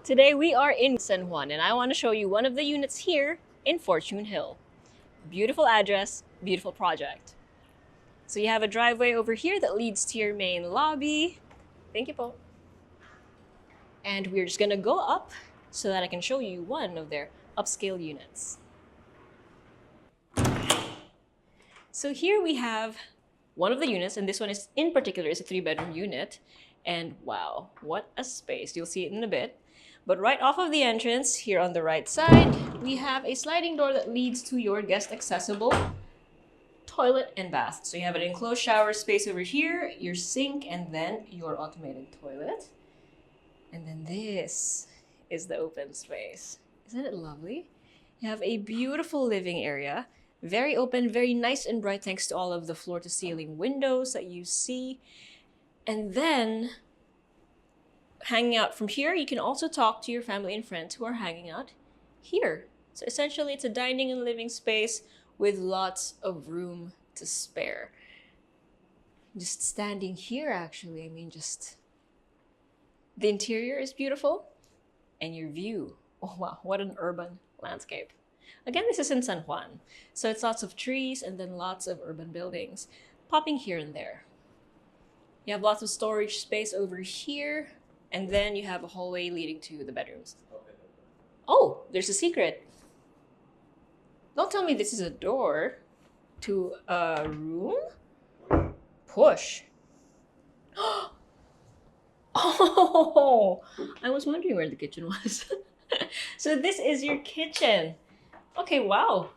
Today we are in San Juan and I want to show you one of the units here in Fortune Hill. Beautiful address, beautiful project. So you have a driveway over here that leads to your main lobby. Thank you, po. And we're just gonna go up so that I can show you one of their upscale units. So here we have one of the units, and this one is in particular is a 3-bedroom unit. And wow, what a space. You'll see it in a bit. But right off of the entrance, here on the right side, we have a sliding door that leads to your guest accessible toilet and bath. So you have an enclosed shower space over here, your sink, and then your automated toilet. And then this is the open space. Isn't it lovely? You have a beautiful living area, very open, very nice and bright thanks to all of the floor-to-ceiling windows that you see. And then hanging out from here, you can also talk to your family and friends who are hanging out here. So essentially, it's a dining and living space with lots of room to spare. Just standing here, actually, I mean, just the interior is beautiful and your view. Oh, wow, what an urban landscape. Again, this is in San Juan. So it's lots of trees and then lots of urban buildings popping here and there. You have lots of storage space over here. And then you have a hallway leading to the bedrooms. Oh, there's a secret. Don't tell me this is a door to a room. Push. Oh, I was wondering where the kitchen was. So this is your kitchen. Okay, wow.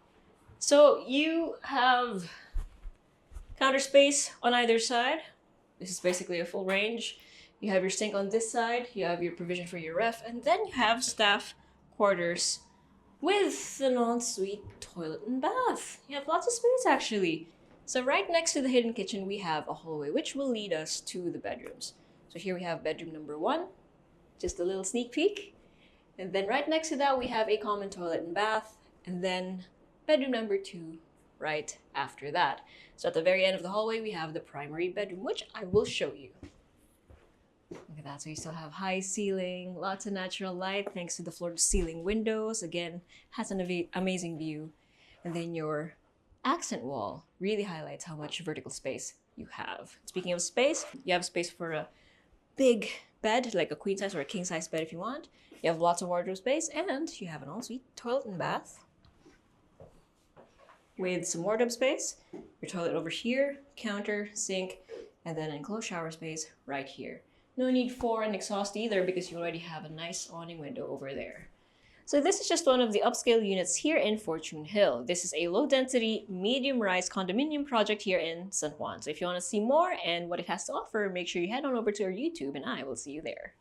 So you have counter space on either side. This is basically a full range. You have your sink on this side, you have your provision for your ref, and then you have staff quarters with an ensuite toilet and bath. You have lots of space actually. So right next to the hidden kitchen, we have a hallway, which will lead us to the bedrooms. So here we have bedroom number 1, just a little sneak peek. And then right next to that, we have a common toilet and bath, and then bedroom number 2 right after that. So at the very end of the hallway, we have the primary bedroom, which I will show you. Look at that. So you still have high ceiling, lots of natural light thanks to the floor-to-ceiling windows. Again, has an amazing view. And then your accent wall really highlights how much vertical space you have. Speaking of space, you have space for a big bed, like a queen size or a king size bed if you want. You have lots of wardrobe space, and you have an ensuite toilet and bath with some wardrobe space, your toilet over here, counter, sink, and then an enclosed shower space right here. No need for an exhaust either because you already have a nice awning window over there. So this is just one of the upscale units here in Fortune Hill. This is a low-density, medium-rise condominium project here in San Juan. So if you want to see more and what it has to offer, make sure you head on over to our YouTube and I will see you there.